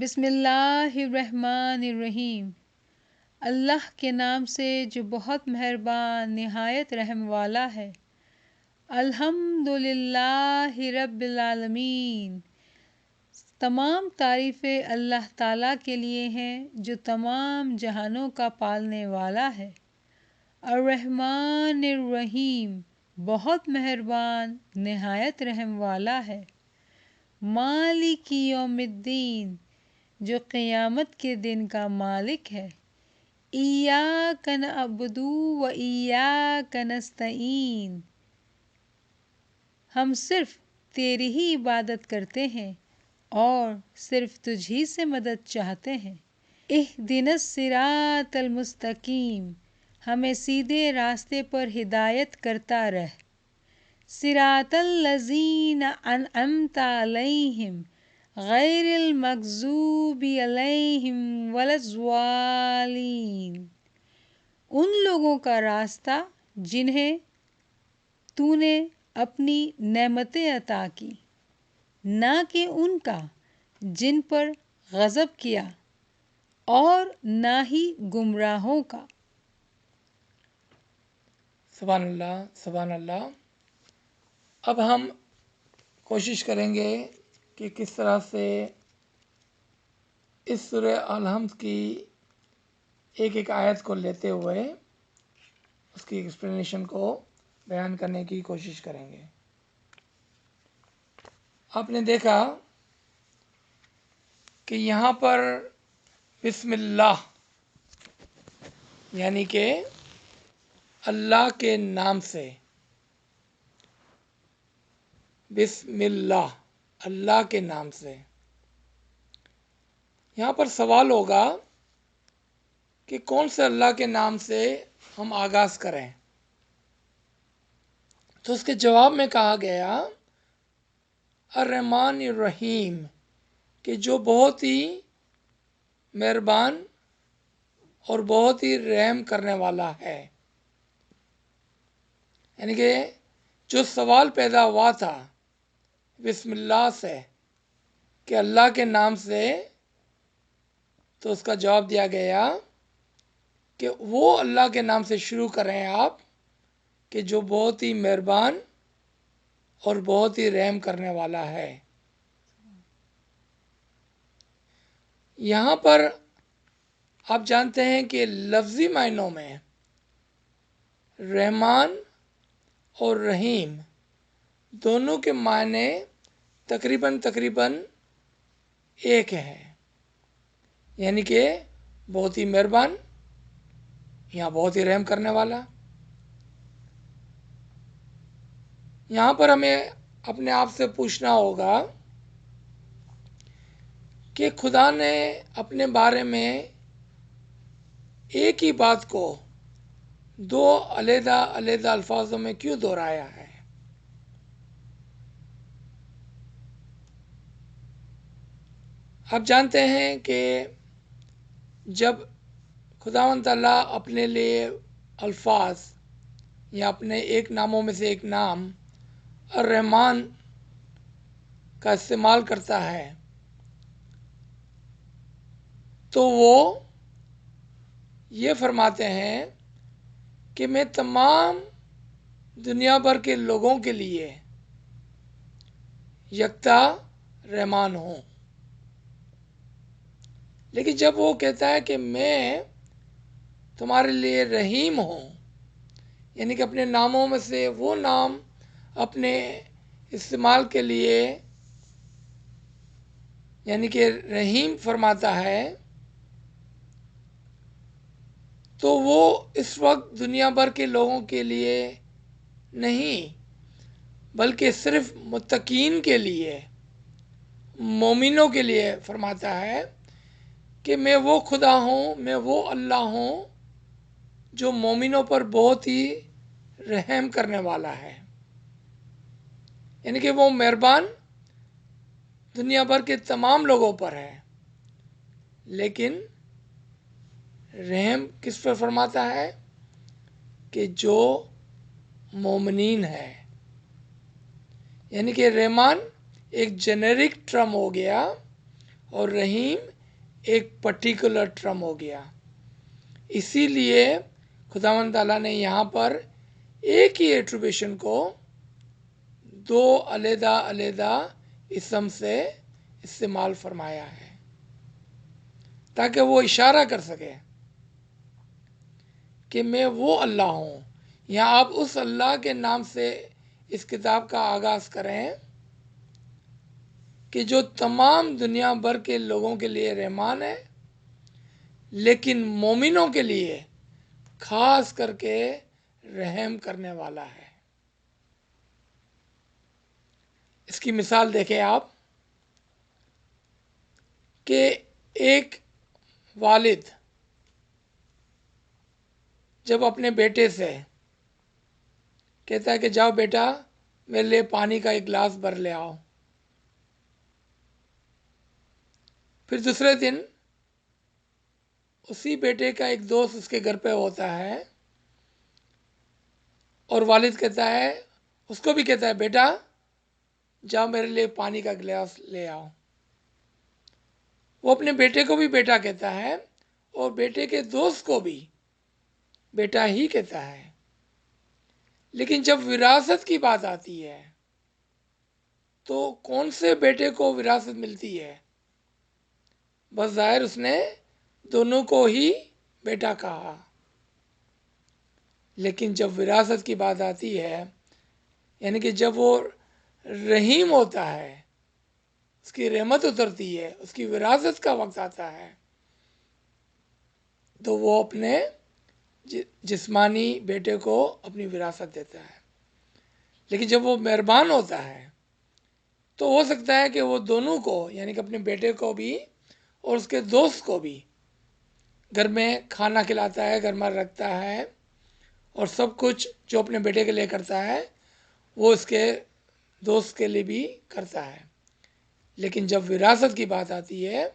بسم اللہ الرحمن الرحیم۔ اللہ کے نام سے جو بہت مہربان نہایت رحم والا ہے۔ الحمدللہ رب العالمین۔ تمام تعریفیں اللہ تعالیٰ کے لیے ہیں جو تمام جہانوں کا پالنے والا ہے۔ الرحمن الرحیم، بہت مہربان نہایت رحم والا ہے۔ مالک یوم الدین، جو قیامت کے دن کا مالک ہے۔ ایاک نعبد و ایاک نستعین، ہم صرف تیری ہی عبادت کرتے ہیں اور صرف تجھ ہی سے مدد چاہتے ہیں۔ اہدنا الصراط المستقیم، ہمیں سیدھے راستے پر ہدایت کرتا رہ۔ صراط الذین انعمت علیہم غیر المغضوب علیہم ولا الضالین، ان لوگوں کا راستہ جنہیں تو نے اپنی نعمتیں عطا کی، نہ کہ ان کا جن پر غضب کیا، اور نہ ہی گمراہوں کا۔ سبحان اللہ، سبحان اللہ۔ اب ہم کوشش کریں گے کہ کس طرح سے اس سورہ الحمد کی ایک ایک آیت کو لیتے ہوئے اس کی ایکسپلینیشن کو بیان کرنے کی کوشش کریں گے۔ آپ نے دیکھا کہ یہاں پر بسم اللہ یعنی کہ اللہ کے نام سے، بسم اللہ، اللہ کے نام سے۔ یہاں پر سوال ہوگا کہ کون سے اللہ کے نام سے ہم آغاز کریں؟ تو اس کے جواب میں کہا گیا الرحمن الرحیم، کہ جو بہت ہی مہربان اور بہت ہی رحم کرنے والا ہے۔ یعنی کہ جو سوال پیدا ہوا تھا بسم اللہ سے کہ اللہ کے نام سے، تو اس کا جواب دیا گیا کہ وہ اللہ کے نام سے شروع کریں آپ کہ جو بہت ہی مہربان اور بہت ہی رحم کرنے والا ہے۔ یہاں پر آپ جانتے ہیں کہ لفظی معنوں میں رحمان اور رحیم دونوں کے معنی تقریباً ایک ہے، یعنی کہ بہت ہی مہربان یا بہت ہی رحم کرنے والا۔ یہاں پر ہمیں اپنے آپ سے پوچھنا ہوگا کہ خدا نے اپنے بارے میں ایک ہی بات کو دو علیحدہ علیحدہ الفاظوں میں کیوں دہرایا ہے؟ آپ جانتے ہیں کہ جب خداوند تعالیٰ اپنے لیے الفاظ یا اپنے ایک ناموں میں سے ایک نام الرحمن کا استعمال کرتا ہے تو وہ یہ فرماتے ہیں کہ میں تمام دنیا بھر کے لوگوں کے لیے یکتا رحمان ہوں۔ لیکن جب وہ کہتا ہے کہ میں تمہارے لیے رحیم ہوں، یعنی کہ اپنے ناموں میں سے وہ نام اپنے استعمال کے لیے یعنی کہ رحیم فرماتا ہے، تو وہ اس وقت دنیا بھر کے لوگوں کے لیے نہیں بلکہ صرف متقین کے لیے، مومنوں کے لیے فرماتا ہے کہ میں وہ خدا ہوں، میں وہ اللہ ہوں جو مومنوں پر بہت ہی رحم کرنے والا ہے۔ یعنی کہ وہ مہربان دنیا بھر کے تمام لوگوں پر ہے، لیکن رحم کس پر فرماتا ہے؟ کہ جو مومنین ہے۔ یعنی کہ رحمان ایک جنیرک ٹرم ہو گیا اور رحیم ایک پرٹیکولر ٹرم ہو گیا. اسی لیے خداوند تعالیٰ نے یہاں پر ایک ہی ایٹریبیوشن کو دو علیحدہ علیحدہ اسم سے استعمال فرمایا ہے تاکہ وہ اشارہ کر سکے کہ میں وہ اللہ ہوں. یا آپ اس اللہ کے نام سے اس کتاب کا آغاز کریں کہ جو تمام دنیا بھر کے لوگوں کے لیے رحمان ہے، لیکن مومنوں کے لیے خاص کر کے رحم کرنے والا ہے. اس کی مثال دیکھیں آپ کہ ایک والد جب اپنے بیٹے سے کہتا ہے کہ جاؤ بیٹا میرے لیے پانی کا ایک گلاس بھر لے آؤ، پھر دوسرے دن اسی بیٹے کا ایک دوست اس کے گھر پہ ہوتا ہے اور والد کہتا ہے، اس کو بھی کہتا ہے بیٹا جاؤ میرے لیے پانی کا گلاس لے آؤ. وہ اپنے بیٹے کو بھی بیٹا کہتا ہے اور بیٹے کے دوست کو بھی بیٹا ہی کہتا ہے. لیکن جب وراثت کی بات آتی ہے تو کون سے بیٹے کو وراثت ملتی ہے؟ بظاہر اس نے دونوں کو ہی بیٹا کہا، لیکن جب وراثت کی بات آتی ہے، یعنی کہ جب وہ رحیم ہوتا ہے، اس کی رحمت اترتی ہے، اس کی وراثت کا وقت آتا ہے، تو وہ اپنے جسمانی بیٹے کو اپنی وراثت دیتا ہے. لیکن جب وہ مہربان ہوتا ہے تو ہو سکتا ہے کہ وہ دونوں کو، یعنی کہ اپنے بیٹے کو بھی اور اس کے دوست کو بھی گھر میں کھانا کھلاتا ہے، گھر میں رکھتا ہے اور سب کچھ جو اپنے بیٹے کے لیے کرتا ہے وہ اس کے دوست کے لیے بھی کرتا ہے. لیکن جب وراثت کی بات آتی ہے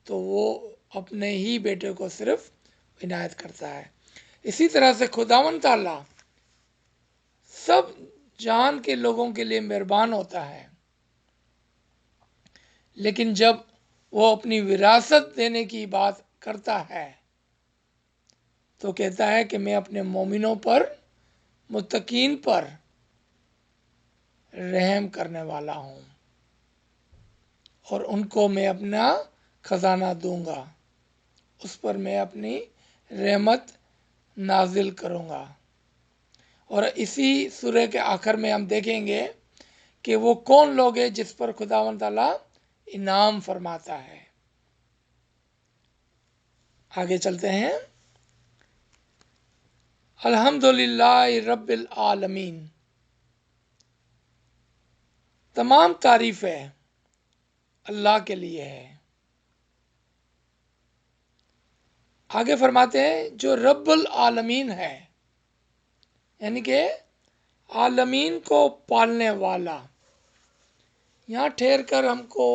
تو وہ اپنے ہی بیٹے کو صرف عنایت کرتا ہے. اسی طرح سے خداوند تعالیٰ سب جہان کے لوگوں کے لیے مہربان ہوتا ہے، لیکن جب وہ اپنی وراثت دینے کی بات کرتا ہے تو کہتا ہے کہ میں اپنے مومنوں پر، متقین پر رحم کرنے والا ہوں اور ان کو میں اپنا خزانہ دوں گا، اس پر میں اپنی رحمت نازل کروں گا. اور اسی سورہ کے آخر میں ہم دیکھیں گے کہ وہ کون لوگ ہیں جس پر خداوند تعالیٰ انعام فرماتا ہے. آگے چلتے ہیں. الحمدللہ رب العالمین، تمام تعریفیں اللہ کے لیے ہے. آگے فرماتے ہیں جو رب العالمین ہے، یعنی کہ عالمین کو پالنے والا. یہاں ٹھہر کر ہم کو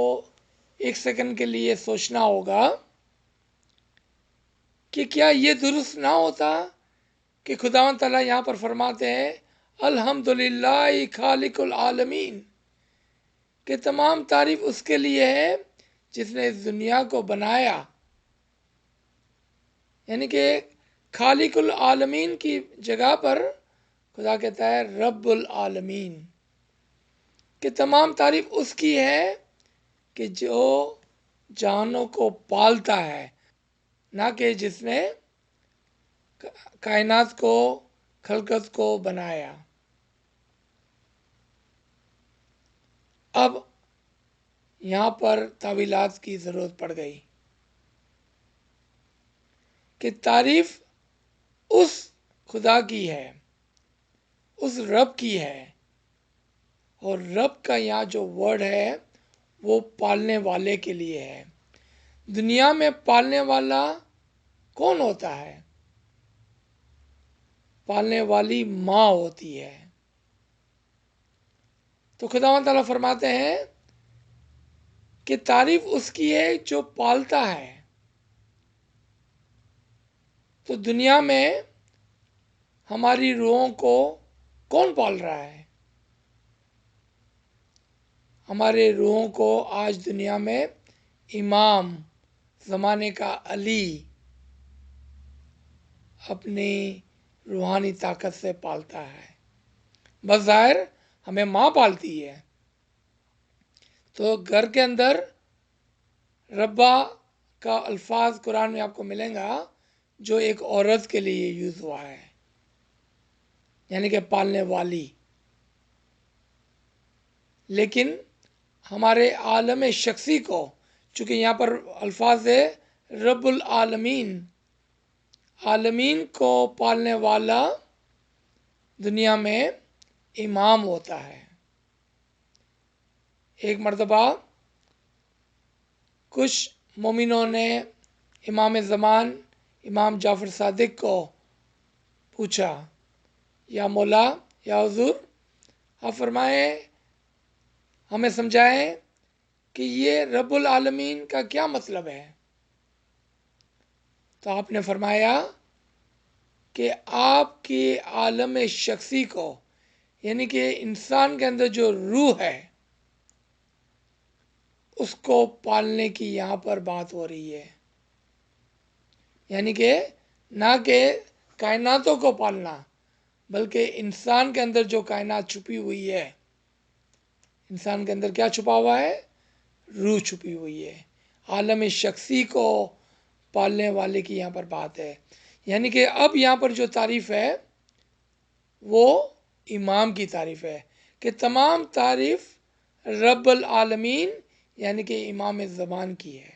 ایک سیکنڈ کے لیے سوچنا ہوگا کہ کیا یہ درست نہ ہوتا کہ خداوند تعالیٰ یہاں پر فرماتے ہیں الحمدللہ خالق العالمین، کہ تمام تعریف اس کے لیے ہے جس نے اس دنیا کو بنایا. یعنی کہ خالق العالمین کی جگہ پر خدا کہتا ہے رب العالمین، کہ تمام تعریف اس کی ہے کہ جو جانوں کو پالتا ہے، نہ کہ جس نے کائنات کو، خلقت کو بنایا. اب یہاں پر تعویلات کی ضرورت پڑ گئی کہ تعریف اس خدا کی ہے، اس رب کی ہے، اور رب کا یہاں جو ورڈ ہے وہ پالنے والے کے لیے ہے. دنیا میں پالنے والا کون ہوتا ہے؟ پالنے والی ماں ہوتی ہے. تو خداوند تعالیٰ فرماتے ہیں کہ تعریف اس کی ہے جو پالتا ہے. تو دنیا میں ہماری روحوں کو کون پال رہا ہے؟ ہمارے روحوں کو آج دنیا میں امام زمانے کا علی اپنی روحانی طاقت سے پالتا ہے. بظاہر ہمیں ماں پالتی ہے، تو گھر کے اندر ربا کا الفاظ قرآن میں آپ کو ملیں گا جو ایک عورت کے لیے یوز ہوا ہے، یعنی کہ پالنے والی. لیکن ہمارے عالم شخصی کو، چونکہ یہاں پر الفاظ ہے رب العالمین، عالمین کو پالنے والا دنیا میں امام ہوتا ہے. ایک مرتبہ کچھ مومنوں نے امام زمان امام جعفر صادق کو پوچھا، یا مولا، یا حضور، آپ فرمائیں، ہمیں سمجھائیں کہ یہ رب العالمین کا کیا مطلب ہے. تو آپ نے فرمایا کہ آپ کے عالم شخصی کو، یعنی کہ انسان کے اندر جو روح ہے، اس کو پالنے کی یہاں پر بات ہو رہی ہے. یعنی کہ نہ کہ کائناتوں کو پالنا، بلکہ انسان کے اندر جو کائنات چھپی ہوئی ہے، انسان کے اندر کیا چھپا ہوا ہے؟ روح چھپی ہوئی ہے. عالم شخصی کو پالنے والے کی یہاں پر بات ہے. یعنی کہ اب یہاں پر جو تعریف ہے وہ امام کی تعریف ہے، کہ تمام تعریف رب العالمین یعنی کہ امام زمان کی ہے.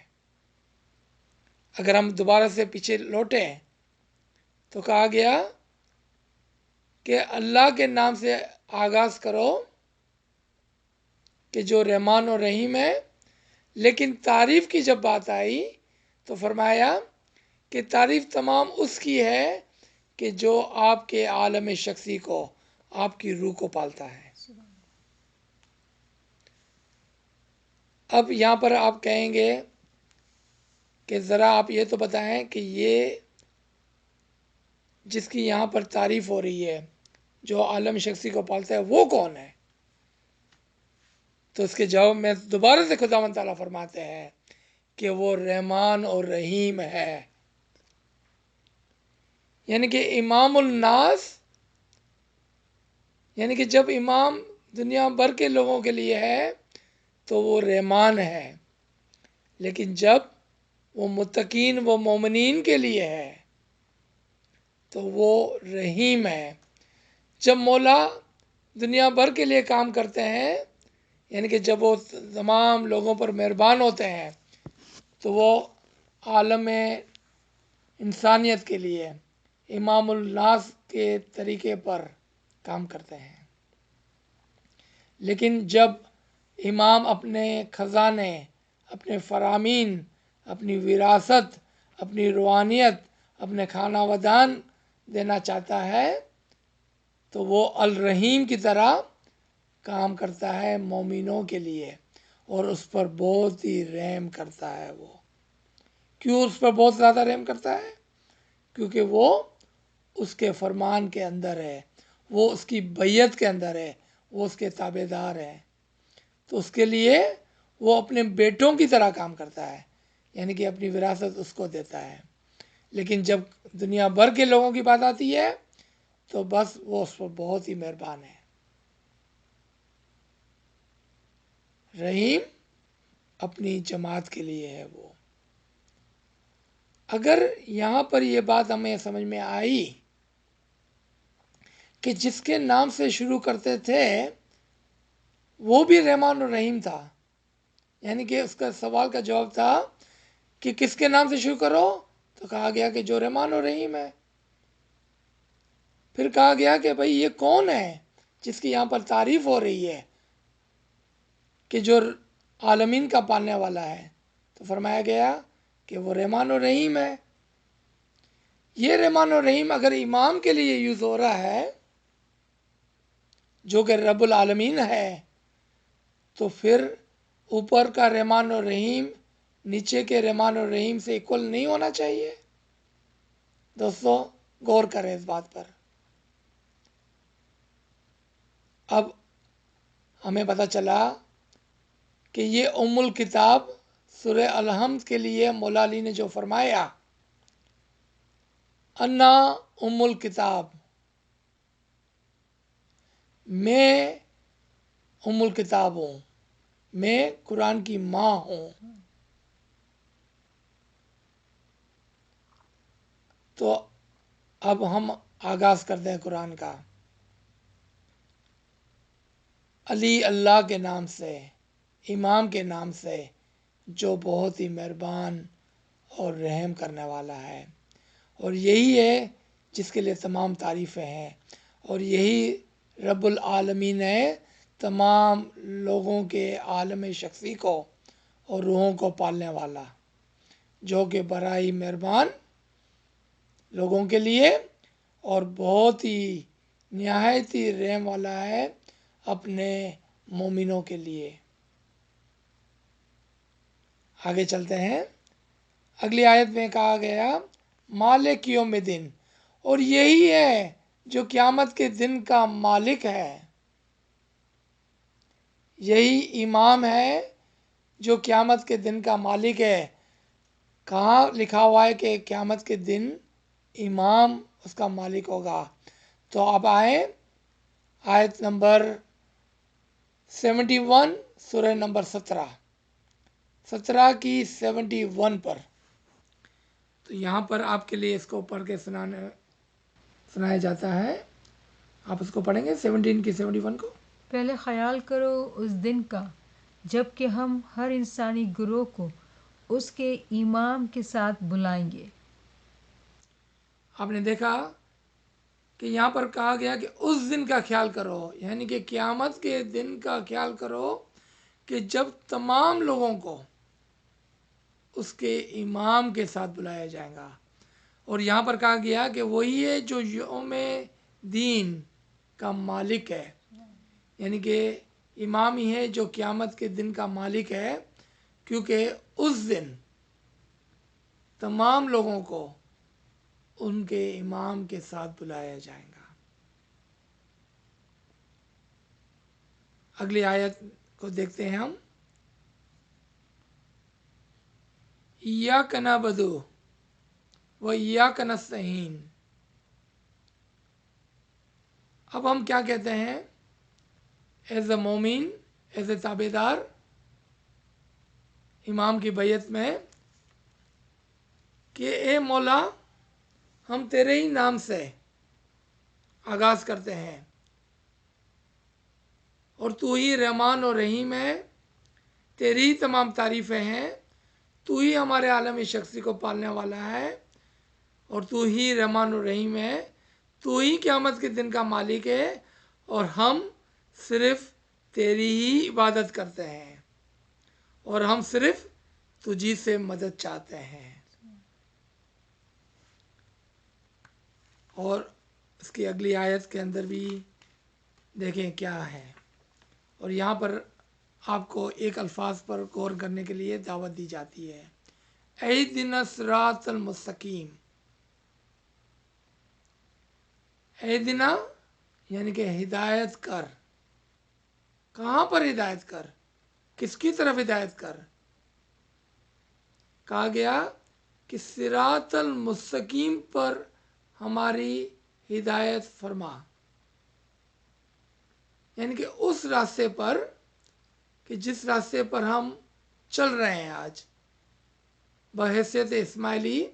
اگر ہم دوبارہ سے پیچھے لوٹیں تو کہا گیا کہ اللہ کے نام سے آغاز کرو کہ جو رحمان و رحیم ہے. لیکن تعریف کی جب بات آئی تو فرمایا کہ تعریف تمام اس کی ہے کہ جو آپ کے عالم شخصی کو، آپ کی روح کو پالتا ہے. اب یہاں پر آپ کہیں گے کہ ذرا آپ یہ تو بتائیں کہ یہ جس کی یہاں پر تعریف ہو رہی ہے، جو عالم شخصی کو پالتا ہے، وہ کون ہے؟ تو اس کے جواب میں دوبارہ سے خداوند تعالیٰ فرماتے ہیں کہ وہ رحمان اور رحیم ہے. یعنی کہ امام الناس، یعنی کہ جب امام دنیا بھر کے لوگوں کے لیے ہے تو وہ رحمان ہے، لیکن جب وہ متقین و مومنین کے لیے ہے تو وہ رحیم ہے. جب مولا دنیا بھر کے لیے کام کرتے ہیں، یعنی کہ جب وہ تمام لوگوں پر مہربان ہوتے ہیں، تو وہ عالم انسانیت کے لیے امام الناس کے طریقے پر کام کرتے ہیں. لیکن جب امام اپنے خزانے، اپنے فرامین، اپنی وراثت، اپنی روحانیت، اپنے خانہ ودان دینا چاہتا ہے تو وہ الرحیم کی طرح کام کرتا ہے مومنوں کے لیے، اور اس پر بہت ہی رحم کرتا ہے. وہ کیوں اس پر بہت زیادہ رحم کرتا ہے؟ کیونکہ وہ اس کے فرمان کے اندر ہے، وہ اس کی بیعت کے اندر ہے، وہ اس کے تابع دار ہے. تو اس کے لیے وہ اپنے بیٹوں کی طرح کام کرتا ہے، یعنی کہ اپنی وراثت اس کو دیتا ہے. لیکن جب دنیا بھر کے لوگوں کی بات آتی ہے تو بس وہ اس پر بہت ہی مہربان ہے. رحیم اپنی جماعت کے لیے ہے. وہ اگر یہاں پر یہ بات ہمیں سمجھ میں آئی کہ جس کے نام سے شروع کرتے تھے وہ بھی رحمان الرحیم تھا، یعنی کہ اس کا سوال کا جواب تھا کہ کس کے نام سے شروع کرو، تو کہا گیا کہ جو رحمان الرحیم ہے. پھر کہا گیا کہ بھئی یہ کون ہے جس کی یہاں پر تعریف ہو رہی ہے کہ جو عالمین کا پالنے والا ہے؟ تو فرمایا گیا کہ وہ رحمان الرحیم ہے. یہ رحمان الرحیم اگر امام کے لیے یوز ہو رہا ہے جو کہ رب العالمین ہے، تو پھر اوپر کا رحمان الرحیم نیچے کے رحمان الرحیم سے ایکول نہیں ہونا چاہیے. دوستو غور کریں اس بات پر. اب ہمیں پتہ چلا کہ یہ ام الکتاب سورہ الحمد کے لیے مولا علی نے جو فرمایا، انا ام الکتاب، میں ام الکتاب ہوں، میں قرآن کی ماں ہوں. تو اب ہم آغاز کرتے ہیں قرآن کا. علی اللہ کے نام سے، امام کے نام سے، جو بہت ہی مہربان اور رحم کرنے والا ہے. اور یہی ہے جس کے لیے تمام تعریفیں ہیں، اور یہی رب العالمین ہے، تمام لوگوں کے عالم شخصی کو اور روحوں کو پالنے والا، جو کہ بڑا ہی مہربان لوگوں کے لیے اور بہت ہی نہایت ہی رحم والا ہے اپنے مومنوں کے لیے. آگے چلتے ہیں. اگلی آیت میں کہا گیا مالک یوم الدین، اور یہی ہے جو قیامت کے دن کا مالک ہے. یہی امام ہے جو قیامت کے دن کا مالک ہے. کہاں لکھا ہوا ہے کہ قیامت کے دن امام اس کا مالک ہوگا؟ تو اب آئیں آیت نمبر 71، سورہ نمبر 17 کی 71 پر. تو یہاں پر آپ کے لیے اس کو پڑھ کے سنایا جاتا ہے. آپ اس کو پڑھیں گے 17 کی 71 کو. پہلے خیال کرو اس دن کا جب کہ ہم ہر انسانی گروہ کو اس کے امام کے ساتھ بلائیں گے. آپ نے دیکھا کہ یہاں پر کہا گیا کہ اس دن کا خیال کرو، یعنی کہ قیامت کے دن کا خیال کرو کہ جب تمام لوگوں کو اس کے امام کے ساتھ بلایا جائے گا. اور یہاں پر کہا گیا کہ وہی ہے جو یوم دین کا مالک ہے، یعنی کہ امام ہی ہے جو قیامت کے دن کا مالک ہے، کیونکہ اس دن تمام لوگوں کو ان کے امام کے ساتھ بلایا جائے گا. اگلی آیت کو دیکھتے ہیں ہم. ایاک نعبد و ایاک نستعین. اب ہم کیا کہتے ہیں ایز اے مومن، ایز اے تابع دار امام کی بیعت میں، کہ اے مولا ہم تیرے ہی نام سے آغاز کرتے ہیں، اور تو ہی رحمان و رحیم ہے، تیری ہی تمام تعریفیں ہیں، تو ہی ہمارے عالم شخصی کو پالنے والا ہے، اور تو ہی رحمان و رحیم ہے، تو ہی قیامت کے دن کا مالک ہے، اور ہم صرف تیری ہی عبادت کرتے ہیں، اور ہم صرف تجھی سے مدد چاہتے ہیں. اور اس کی اگلی آیت کے اندر بھی دیکھیں کیا ہے. اور یہاں پر آپ کو ایک الفاظ پر غور کرنے کے لیے دعوت دی جاتی ہے، اہدنا الصراط المستقیم. اہدنا یعنی کہ ہدایت کر. کہاں پر ہدایت کر؟ کس کی طرف ہدایت کر؟ کہا گیا کہ صراط المستقیم پر ہماری ہدایت فرما، یعنی کہ اس راستے پر کہ جس راستے پر ہم چل رہے ہیں آج بحیثیت اسماعیلی،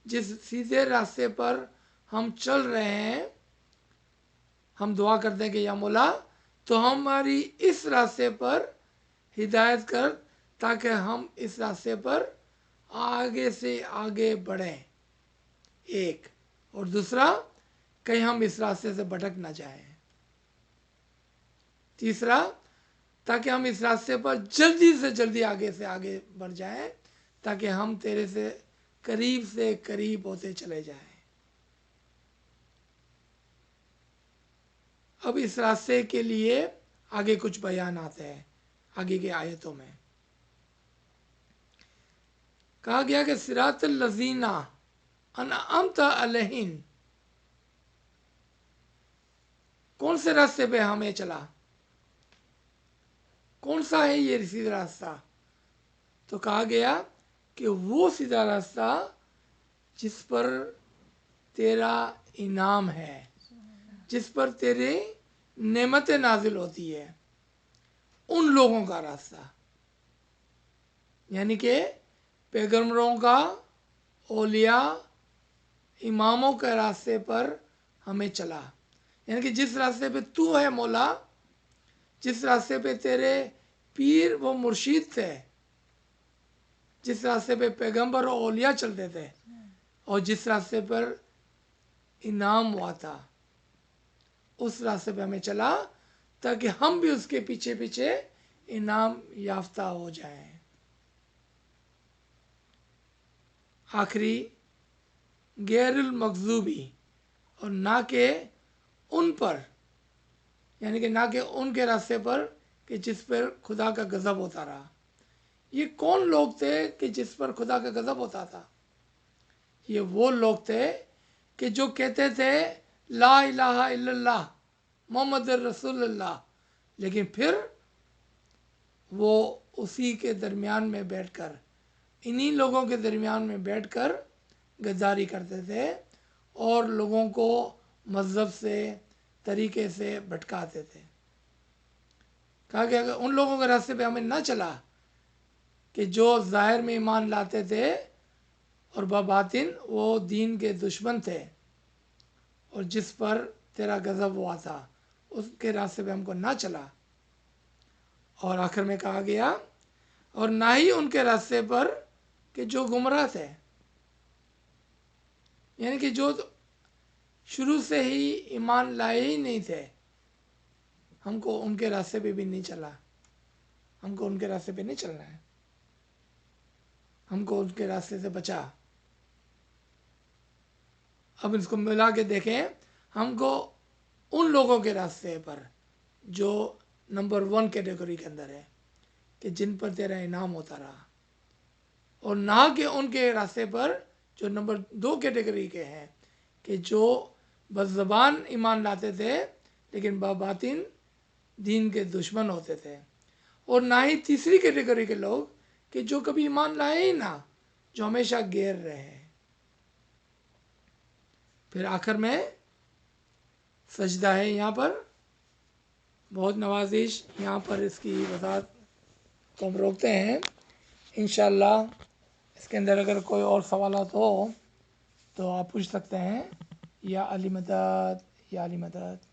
جس سیدھے راستے پر ہم چل رہے ہیں، ہم دعا کرتے ہیں کہ یا مولا تو ہماری اس راستے پر ہدایت کر، تاکہ ہم اس راستے پر آگے سے آگے بڑھیں. ایک اور دوسرا، کہیں ہم اس راستے سے بھٹک نہ جائیں. تیسرا، تاکہ ہم اس راستے پر جلدی سے جلدی آگے سے آگے بڑھ جائیں، تاکہ ہم تیرے سے قریب ہوتے چلے جائیں. اب اس راستے کے لیے آگے کچھ بیان آتے ہیں آگے کی آیتوں میں. کہا گیا کہ صراط الذین انعمت علیہم. کون سے راستے پہ ہمیں چلا؟ کون سا ہے یہ سیدھا راستہ؟ تو کہا گیا کہ وہ سیدھا راستہ جس پر تیرا انعام ہے، جس پر تیرے نعمتیں نازل ہوتی ہے، ان لوگوں کا راستہ، یعنی کہ پیغمبروں کا، اولیاء، اماموں کے راستے پر ہمیں چلا، یعنی کہ جس راستے پہ تو ہے مولا، جس راستے پہ تیرے پیر و مرشید تھے، جس راستے پہ پیغمبر و اولیاء چلتے تھے، اور جس راستے پر انعام ہوا تھا، اس راستے پہ ہمیں چلا تاکہ ہم بھی اس کے پیچھے پیچھے انعام یافتہ ہو جائیں۔ آخری، غیر المغضوبی، اور نہ کہ ان پر، یعنی کہ نہ کہ ان کے راستے پر کہ جس پر خدا کا غضب ہوتا رہا۔ یہ کون لوگ تھے کہ جس پر خدا کا غضب ہوتا تھا؟ یہ وہ لوگ تھے کہ جو کہتے تھے لا الہ الا اللہ محمد رسول اللہ، لیکن پھر وہ اسی کے درمیان میں بیٹھ کر، انہی لوگوں کے درمیان میں بیٹھ کر غداری کرتے تھے اور لوگوں کو مذہب سے، طریقے سے بھٹکاتے تھے۔ کہا کہ اگر ان لوگوں کے راستے پہ ہمیں نہ چلا کہ جو ظاہر میں ایمان لاتے تھے اور بباطن وہ دین کے دشمن تھے، اور جس پر تیرا غضب ہوا تھا، اس کے راستے پہ ہم کو نہ چلا، اور آخر میں کہا گیا اور نہ ہی ان کے راستے پر کہ جو گمراہ تھے، یعنی کہ جو شروع سے ہی ایمان لائے ہی نہیں تھے، ہم کو ان کے راستے پہ بھی نہیں چلا، ہم کو ان کے راستے پہ نہیں چلنا ہے، ہم کو ان کے راستے سے بچا۔ اب اس کو ملا کے دیکھیں، ہم کو ان لوگوں کے راستے پر جو نمبر 1 کیٹیگری کے اندر ہے کہ جن پر تیرا انعام ہوتا رہا، اور نہ کہ ان کے راستے پر جو نمبر 2 کیٹیگری کے ہیں کہ جو بزبان ایمان لاتے تھے لیکن بباطن دین کے دشمن ہوتے تھے، اور نہ ہی تیسری کیٹیگری کے لوگ کہ جو کبھی ایمان لائے ہی نہ، جو ہمیشہ غیر رہے۔ پھر آخر میں سجدہ ہے، یہاں پر بہت نوازش، یہاں پر اس کی وضاحت کو ہم روکتے ہیں۔ انشاءاللہ اس کے اندر اگر کوئی اور سوالات ہو تو آپ پوچھ سکتے ہیں۔ یا علی مدد، یا علی مدد۔